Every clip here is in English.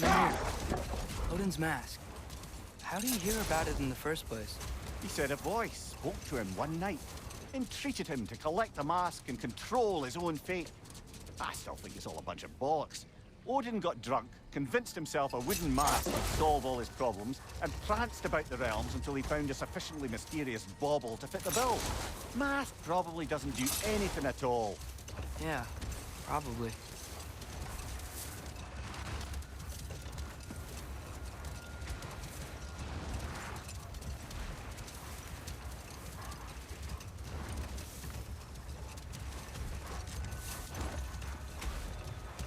Mimir, Odin's mask. How did he hear about it in the first place? He said a voice spoke to him one night, entreated him to collect the mask and control his own fate. I still think it's all a bunch of bollocks. Odin got drunk, convinced himself a wooden mask would solve all his problems, and pranced about the realms until he found a sufficiently mysterious bauble to fit the bill. Mask probably doesn't do anything at all. Yeah, probably.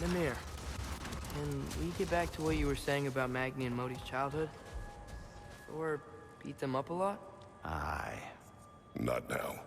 Mimir, can we get back to what you were saying about Magni and Modi's childhood? Thor beat them up a lot? Aye. Not now.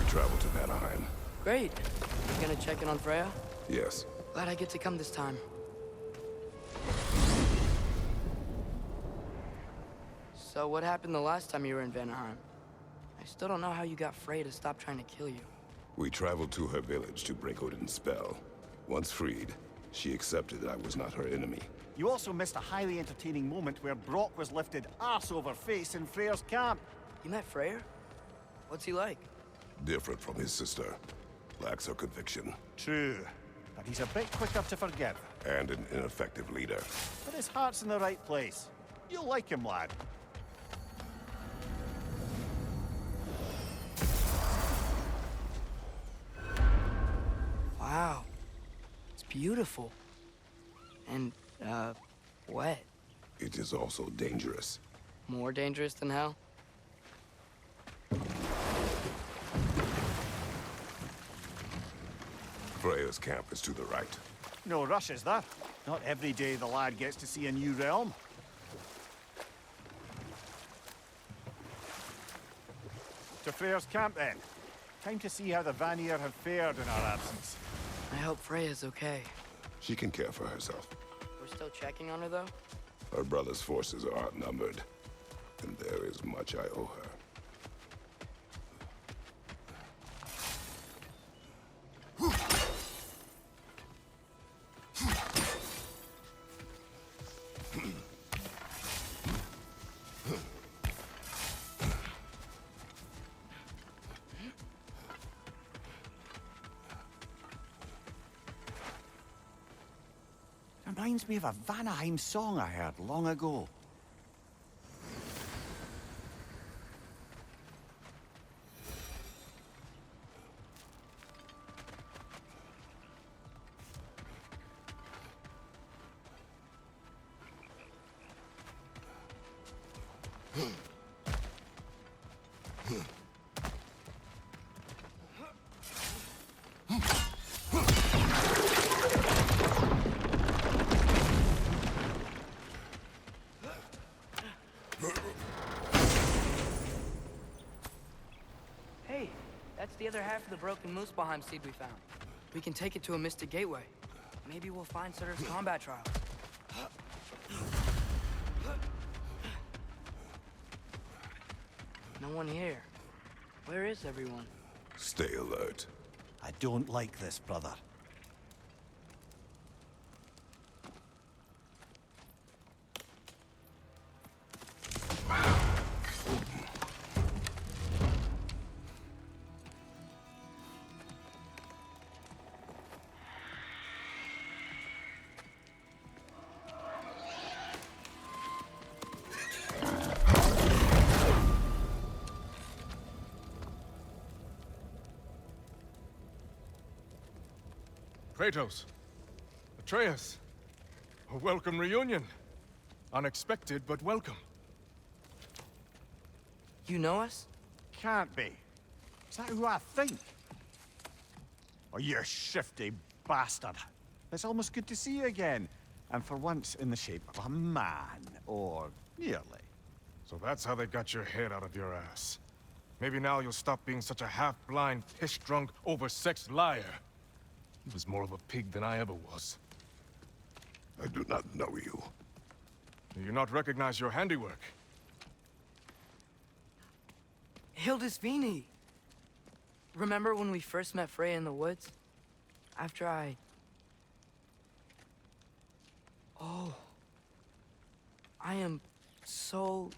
Travel to Vanaheim. Great. You gonna check in on Freya? Yes. Glad I get to come this time. So what happened the last time you were in Vanaheim? I still don't know how you got Freya to stop trying to kill you. We traveled to her village to break Odin's spell. Once freed, she accepted that I was not her enemy. You also missed a highly entertaining moment where Brock was lifted arse over face in Freyr's camp. You met Freyr? What's he like? Different from his sister. Lacks her conviction. True, but he's a bit quicker to forgive. And an ineffective leader. But his heart's in the right place. You'll like him, lad. Wow. It's beautiful. And, wet. It is also dangerous. More dangerous than hell? Freya's camp is to the right. No rush, is there? Not every day the lad gets to see a new realm. To Freyr's camp, then. Time to see how the Vanir have fared in our absence. I hope Freya's okay. She can care for herself. We're still checking on her, though? Her brother's forces are outnumbered, and there is much I owe her. Reminds me of a Vanaheim song I heard long ago. Hey, that's the other half of the broken Muspelheim seed we found. We can take it to a Mystic Gateway. Maybe we'll find Surtur's combat trial. No one here. Where is everyone? Stay alert. I don't like this, brother. Kratos, Atreus, a welcome reunion. Unexpected, but welcome. You know us? Can't be. Is that who I think? Oh, you shifty bastard. It's almost good to see you again. And for once in the shape of a man, or nearly. So that's how they got your head out of your ass. Maybe now you'll stop being such a half-blind, piss-drunk, oversexed liar. He was more of a pig than I ever was. I do not know you. Do you not recognize your handiwork? Hildisvini! Remember when we first met Freya in the woods? After I... Oh. I am so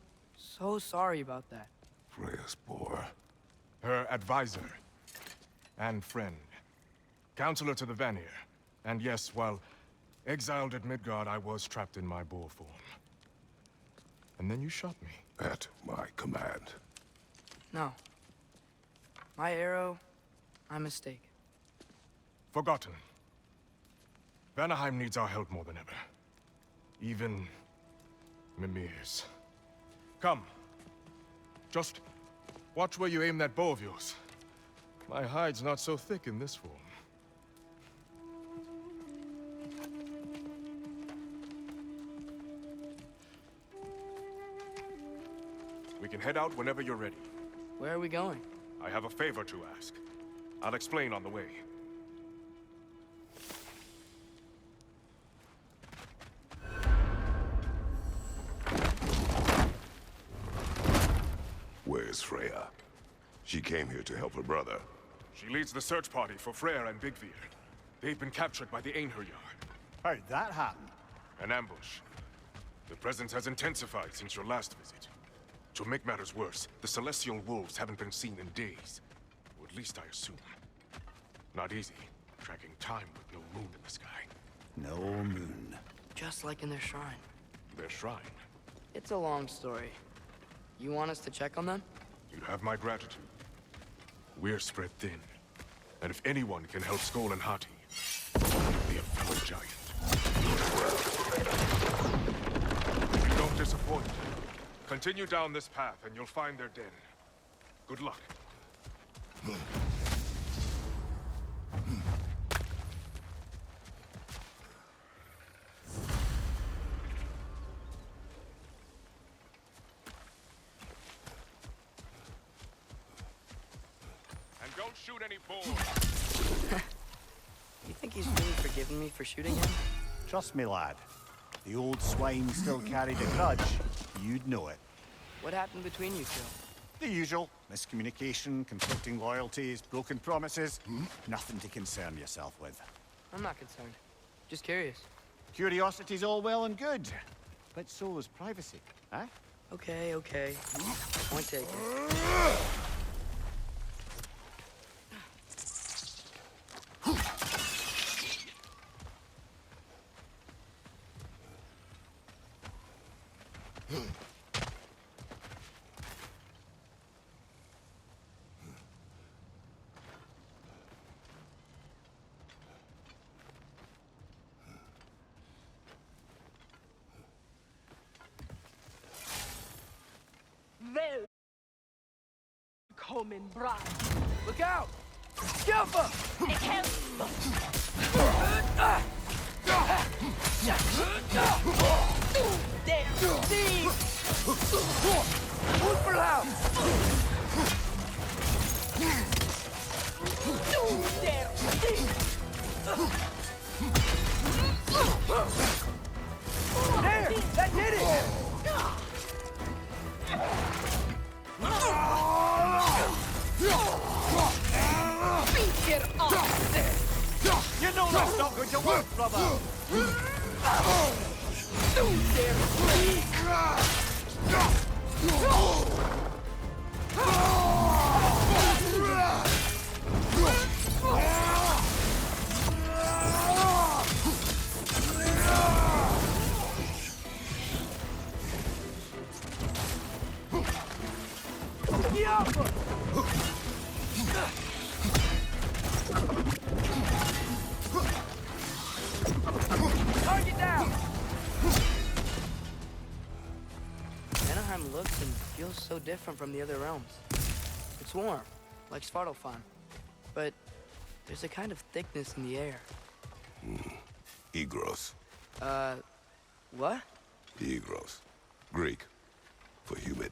sorry about that. Freya's poor. Her advisor. And friend. Counselor to the Vanir. And yes, while exiled at Midgard, I was trapped in my boar form. And then you shot me. At my command. No. My arrow, my mistake. Forgotten. Vanaheim needs our help more than ever. Even Mimir's. Come. Just watch where you aim that bow of yours. My hide's not so thick in this form. We can head out whenever you're ready. Where are we going? I have a favor to ask. I'll explain on the way. Where's Freya? She came here to help her brother. She leads the search party for Freyr and Bigvir. They've been captured by the Einherjar. How'd that happen? An ambush. The presence has intensified since your last visit. To make matters worse, the Celestial Wolves haven't been seen in days. Or at least I assume. Not easy, tracking time with no moon in the sky. No moon. Just like in their shrine. Their shrine. It's a long story. You want us to check on them? You have my gratitude. We're spread thin. And if anyone can help Skoll and Hati, be a fellow giant. If you don't disappoint, continue down this path and you'll find their den. Good luck. And don't shoot any boars. You think he's really forgiven me for shooting him? Trust me, lad. The old swine still carried a grudge. You'd know it. What happened between you two? The usual. Miscommunication, conflicting loyalties, broken promises. Nothing to concern yourself with. I'm not concerned. Just curious. Curiosity's all well and good. But so is privacy, huh? Okay, okay. Point taken. Välkommen, bride. Look out! Skilpa! There! That did it! Get off there! You know that's not going to work, brother! Target down! Vanaheim looks and feels so different from the other realms. It's warm, like Svartalfheim. But there's a kind of thickness in the air. Egros. What? Egros. Greek. For humid.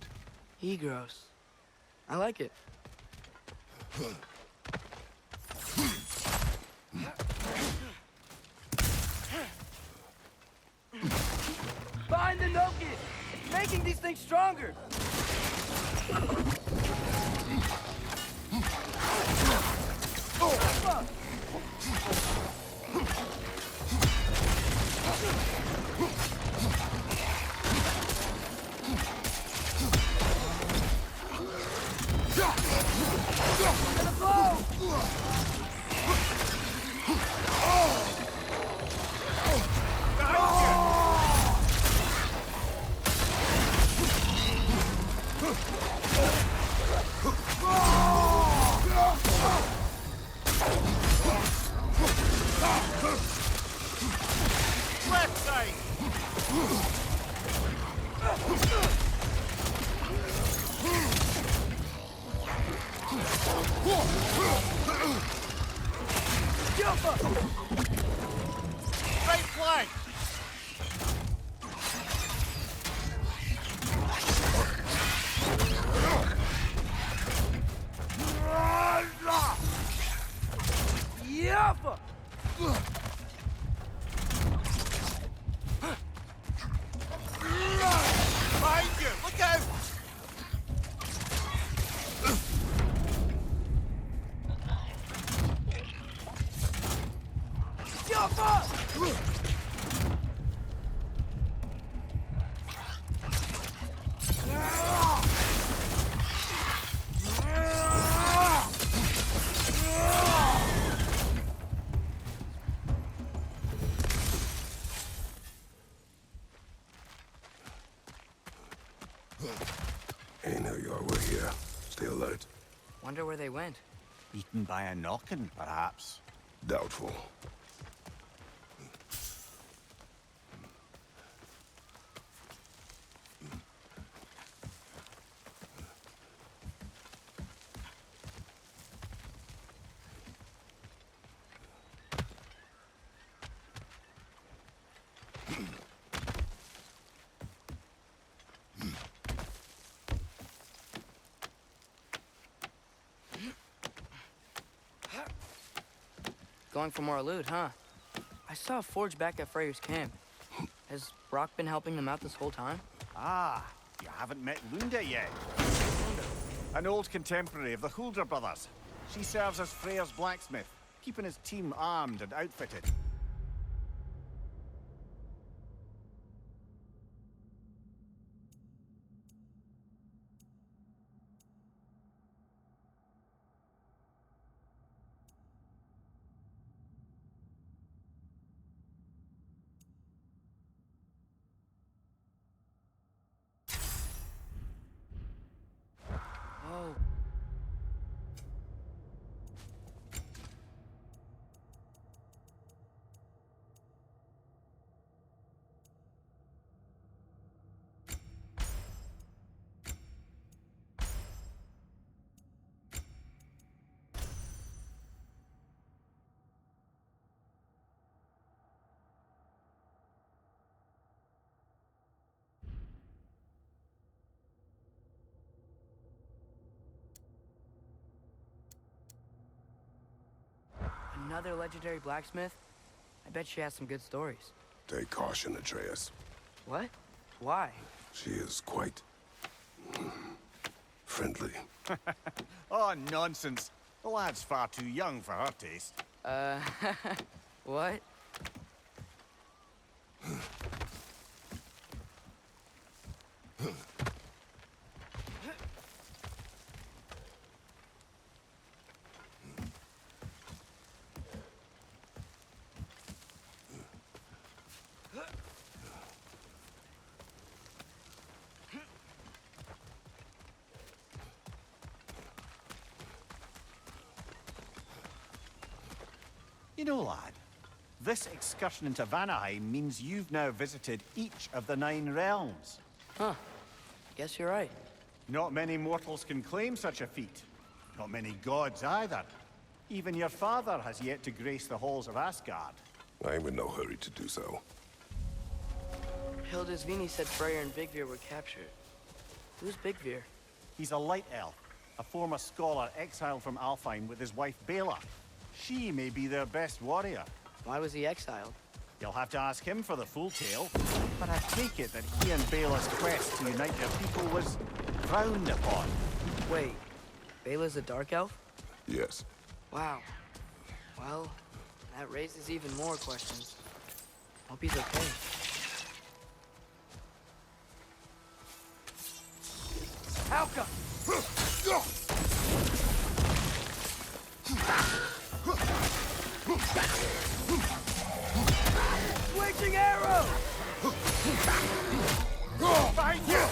Egros. I like it. Find the Noki! It's making these things stronger! Left side! Right flank! Yaffa! Behind you! Look out! Ain't know you were here. Stay alert. Wonder where they went. Eaten by a knockin', perhaps. Doubtful. Going for more loot, huh? I saw a forge back at Freyr's camp. Has Brock been helping them out this whole time? Ah, you haven't met Lunda yet. An old contemporary of the Hulder brothers. She serves as Freyr's blacksmith, keeping his team armed and outfitted. Oh. Another legendary blacksmith? I bet she has some good stories. Take caution, Atreus. What? Why? She is quite... friendly. Oh, nonsense. The lad's far too young for her taste. What? You know, lad, this excursion into Vanaheim means you've now visited each of the 9 realms. Huh. Guess you're right. Not many mortals can claim such a feat. Not many gods either. Even your father has yet to grace the halls of Asgard. I am in no hurry to do so. Hildisvini said Freyr and Bigvir were captured. Who's Bigvir? He's a light elf, a former scholar exiled from Alfheim with his wife Bela. She may be their best warrior. Why was he exiled? You'll have to ask him for the full tale, but I take it that he and Bela's quest to unite their people was frowned upon. Wait, Bela's a dark elf? Yes. Wow. Well, that raises even more questions. Hope he's okay. Halka! Switching arrow! Behind you!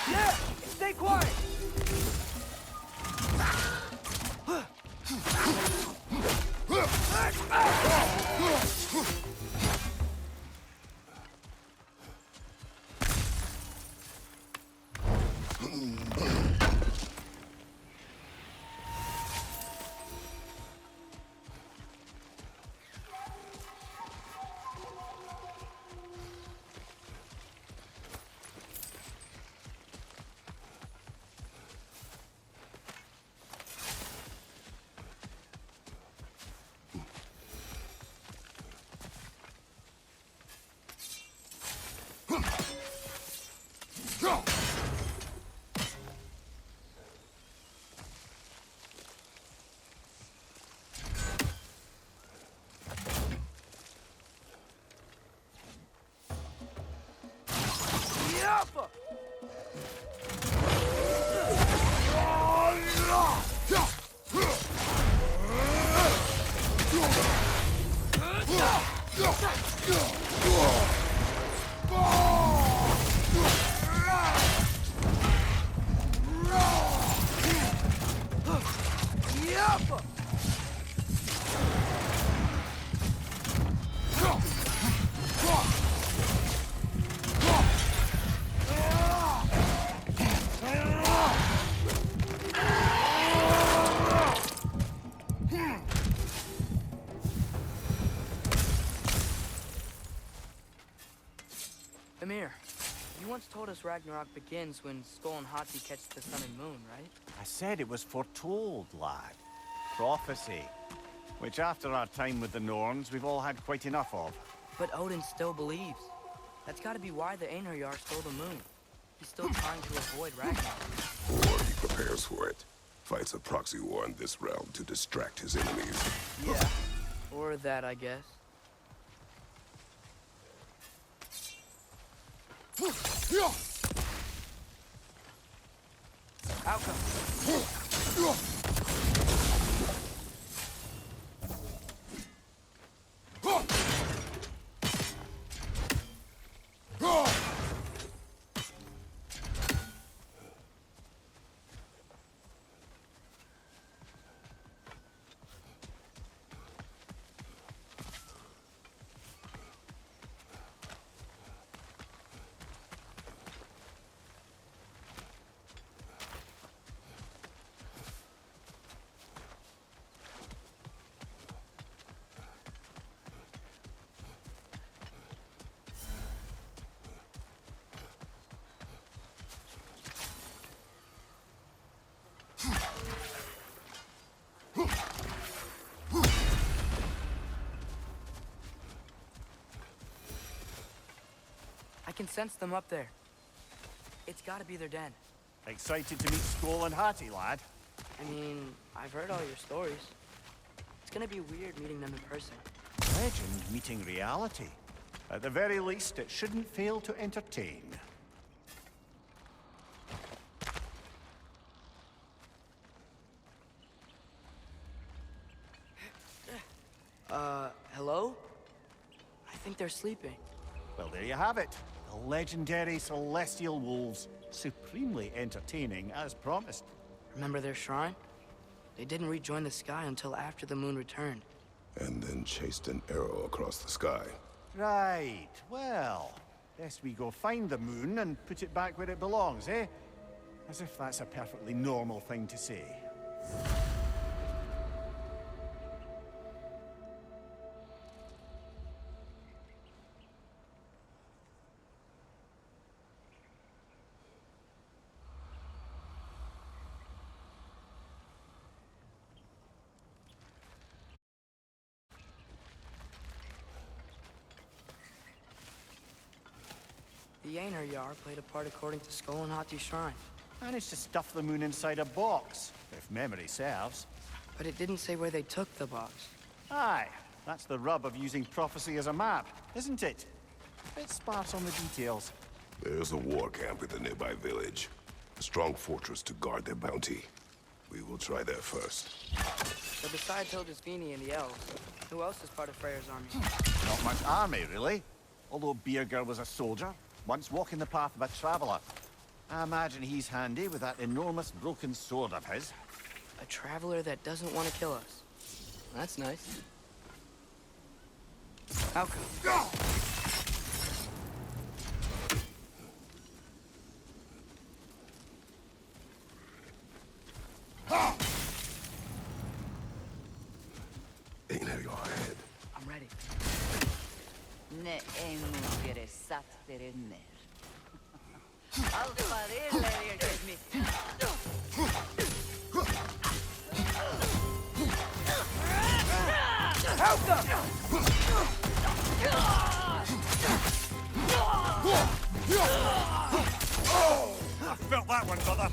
Yeah! Stay quiet! Yappa! Yappa! Amir, you once told us Ragnarok begins when Skull and Hati catch the sun and moon, right? I said it was foretold, lad. Prophecy. Which after our time with the Norns, we've all had quite enough of. But Odin still believes. That's gotta be why the Einherjar stole the moon. He's still trying to avoid Ragnarok. Or he prepares for it. Fights a proxy war in this realm to distract his enemies. Yeah. Or that, I guess. Outcome. I can sense them up there. It's gotta be their den. Excited to meet Skull and Hati, lad? I mean, I've heard all your stories. It's gonna be weird meeting them in person. Legend meeting reality. At the very least, it shouldn't fail to entertain. Hello? I think they're sleeping. Well, there you have it. The legendary celestial wolves. Supremely entertaining, as promised. Remember their shrine? They didn't rejoin the sky until after the moon returned. And then chased an arrow across the sky. Right, well, best we go find the moon and put it back where it belongs, eh? As if that's a perfectly normal thing to say. The Yar played a part according to Skull and Hati's shrine. Managed to stuff the moon inside a box, if memory serves. But it didn't say where they took the box. Aye, that's the rub of using prophecy as a map, isn't it? Bit sparse on the details. There's a war camp in the nearby village. A strong fortress to guard their bounty. We will try there first. So besides Hildisvini and the elves, who else is part of Freyr's army? Not much army, really. Although Birger was a soldier, once walking the path of a traveler. I imagine he's handy with that enormous broken sword of his. A traveler that doesn't want to kill us. That's nice. How come? Einar, your head. I'm ready. Ne emu satt ner. Allt vad är mitt. I felt that one, brother.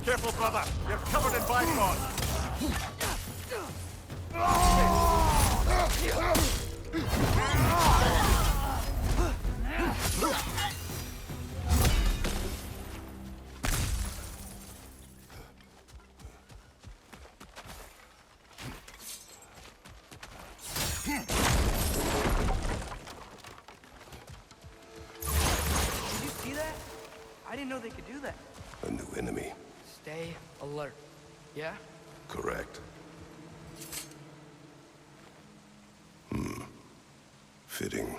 Careful, brother. You're covered in bifrost. Did you see that? I didn't know they could do that. A new enemy. Stay alert. Yeah? Correct. Fitting.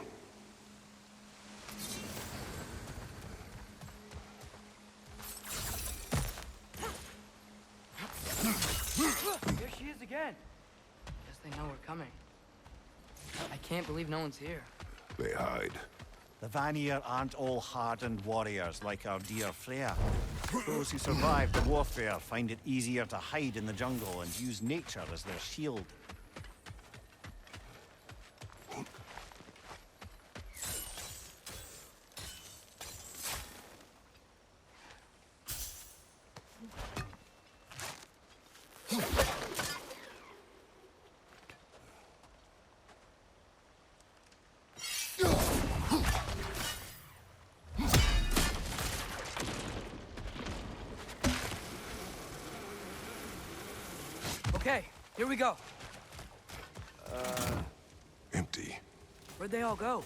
Here she is again. Guess they know we're coming. I can't believe no one's here. They hide. The Vanir aren't all hardened warriors like our dear Freya. Those who survive the warfare find it easier to hide in the jungle and use nature as their shield. Okay, here we go. Empty. Where'd they all go?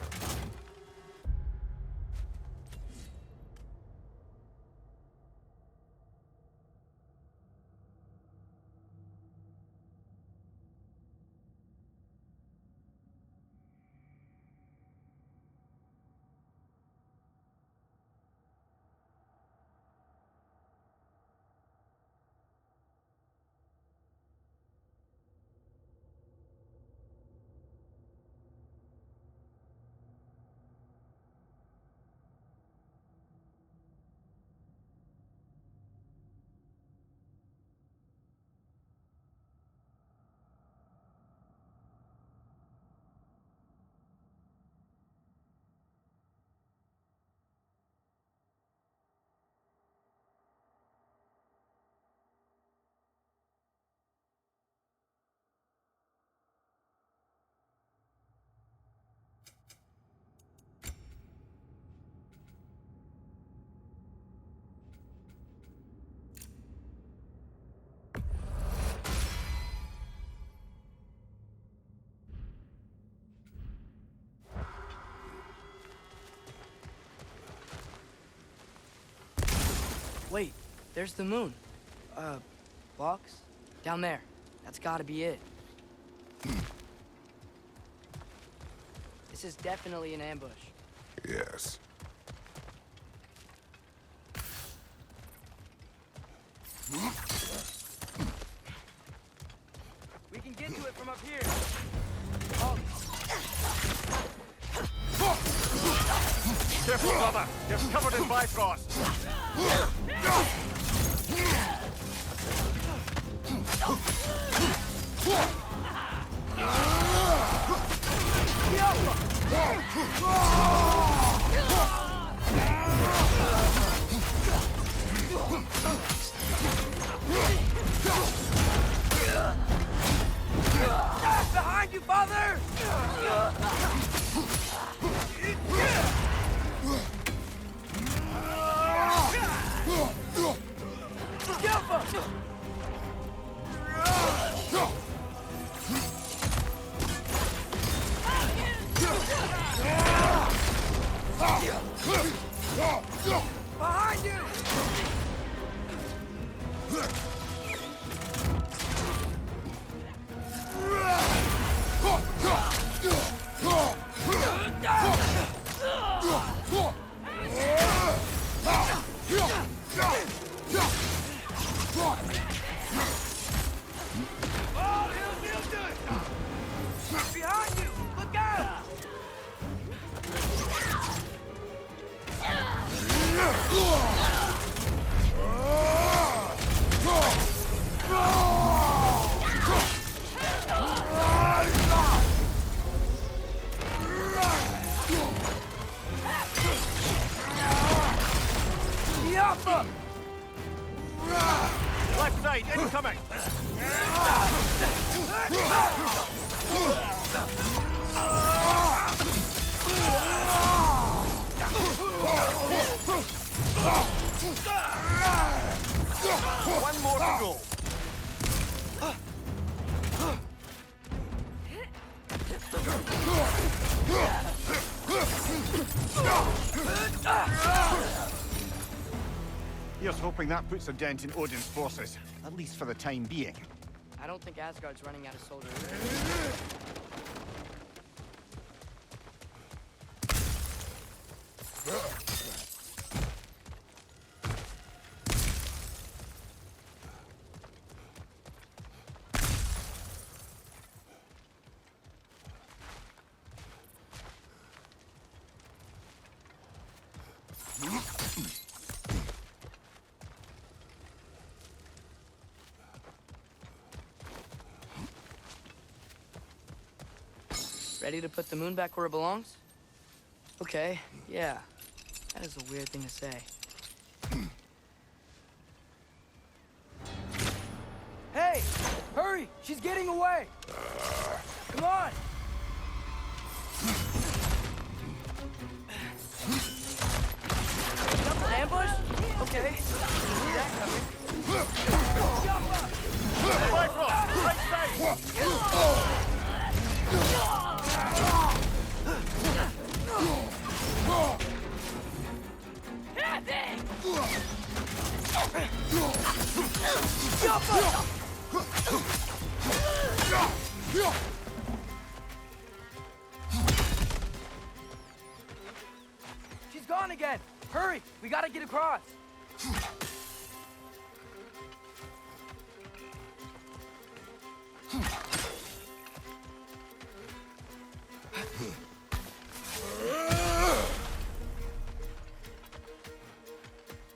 There's the moon. Box? Down there. That's gotta be it. This is definitely an ambush. Yes. We can get to it from up here. Oh, Careful, brother. You're covered in bifrost. behind you, father! Behind you! Behind you! Look out! Left side, incoming! One more to go. Here's hoping that puts a dent in Odin's forces, at least for the time being. I don't think Asgard's running out of soldiers. Ready to put the moon back where it belongs? Okay, yeah. That is a weird thing to say. Hey! Hurry! She's getting away! Come on! Double ambush? Okay. See that coming. Bifrost, right side! She's gone again! Hurry! We gotta get across!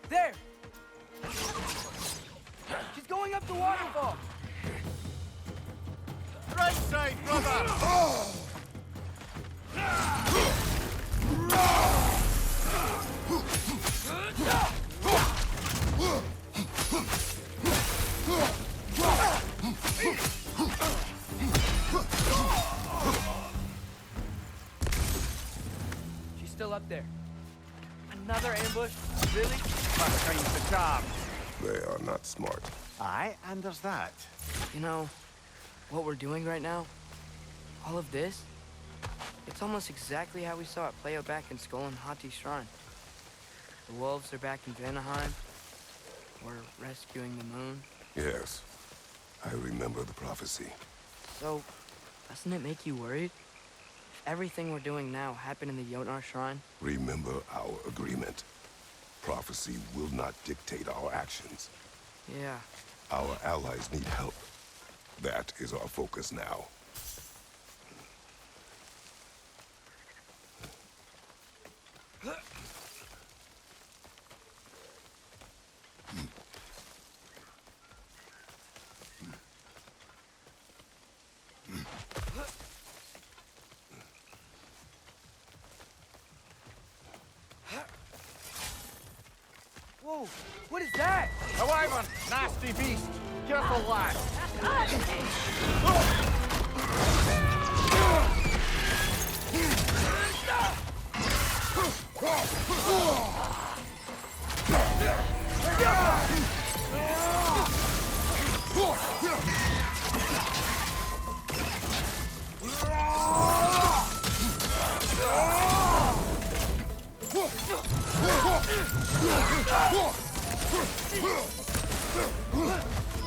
There! She's going up the waterfall! Right side, brother! She's still up there. Another ambush? Really? First time's the charm. They are not smart. Aye, and there's that. You know, what we're doing right now, all of this, it's almost exactly how we saw it play out back in Skull and Hati's shrine. The wolves are back in Vanaheim. We're rescuing the moon. Yes, I remember the prophecy. So, doesn't it make you worried? If everything we're doing now happened in the Jotnar Shrine? Remember our agreement. Prophecy will not dictate our actions. Yeah. Our allies need help. That is our focus now. Whoa! What is that? A wyvern! Nasty beast! Careful, lad!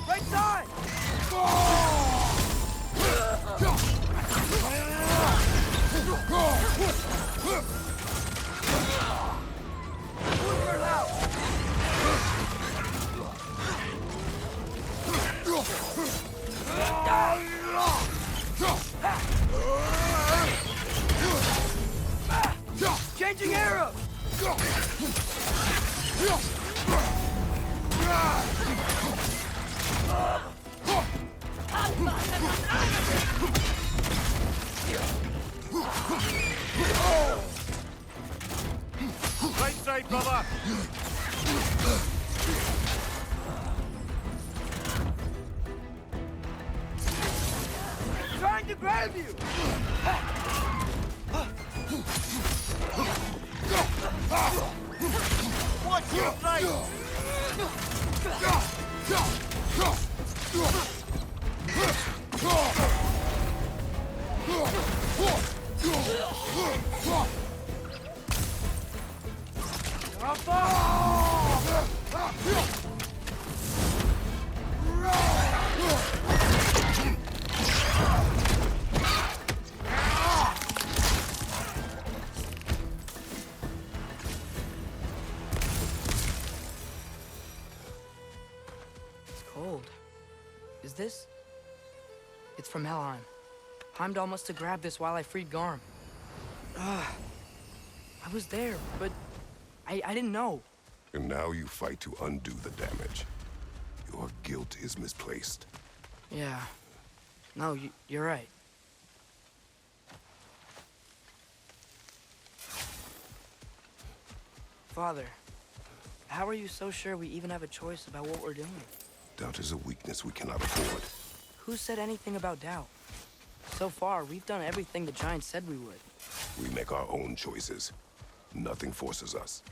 Right side! Changing arrow! Right side, brother! Trying to grab you! Watch your right! It's cold. Is this? It's from Helheim. Heimdall must have grabbed this while I freed Garm. I was there, but I didn't know. And now you fight to undo the damage. Your guilt is misplaced. Yeah. No, you're right. Father, how are you so sure we even have a choice about what we're doing? Doubt is a weakness we cannot afford. Who said anything about doubt? So far, we've done everything the Giants said we would. We make our own choices. Nothing forces us.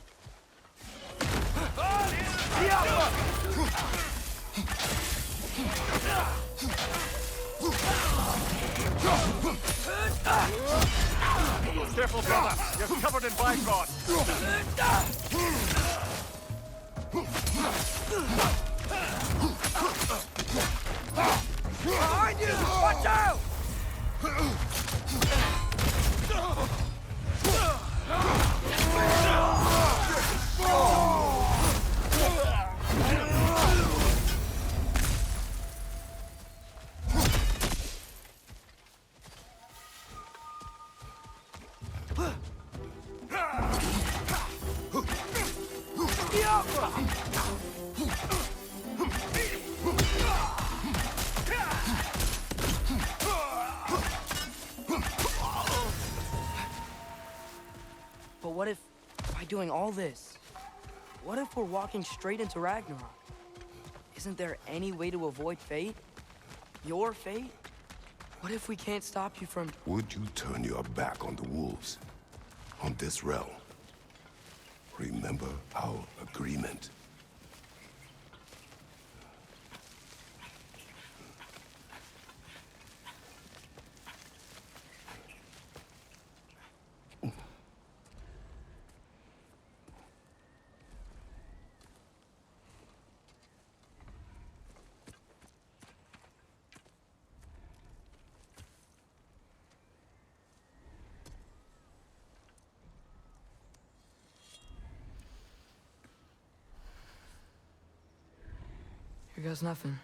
Careful, brother! You're covered in bifrost! Behind you! Watch out! But what if, by doing all this, what if we're walking straight into Ragnarok? Isn't there any way to avoid fate? Your fate? What if we can't stop you from... Would you turn your back on the wolves? On this realm? Remember our agreement. guess nothing.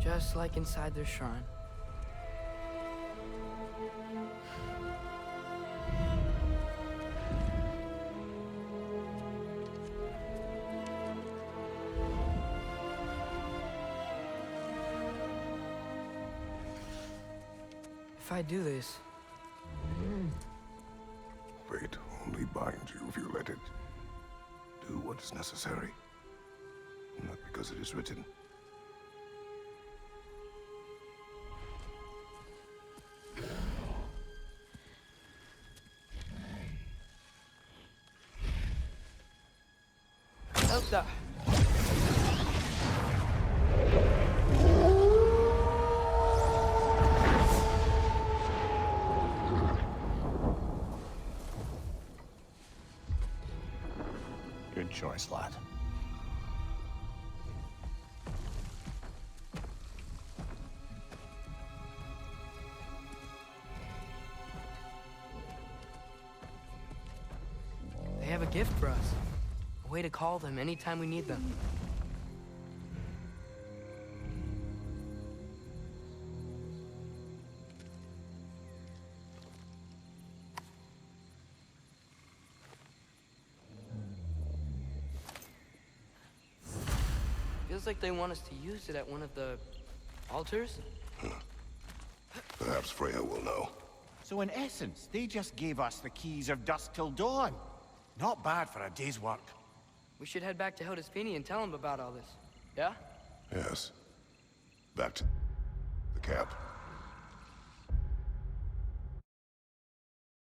Just like inside their shrine. If I do this, Fate only binds you if you let it. Do what is necessary. Not because it is written. Elsa! Good choice, lad. They have a gift for us. A way to call them anytime we need them. Feels like they want us to use it at one of the altars. Perhaps Freya will know. So in essence, they just gave us the keys of dusk till dawn. Not bad for a day's work. We should head back to Hildisvini and tell him about all this. Yeah? Yes. Back to the camp.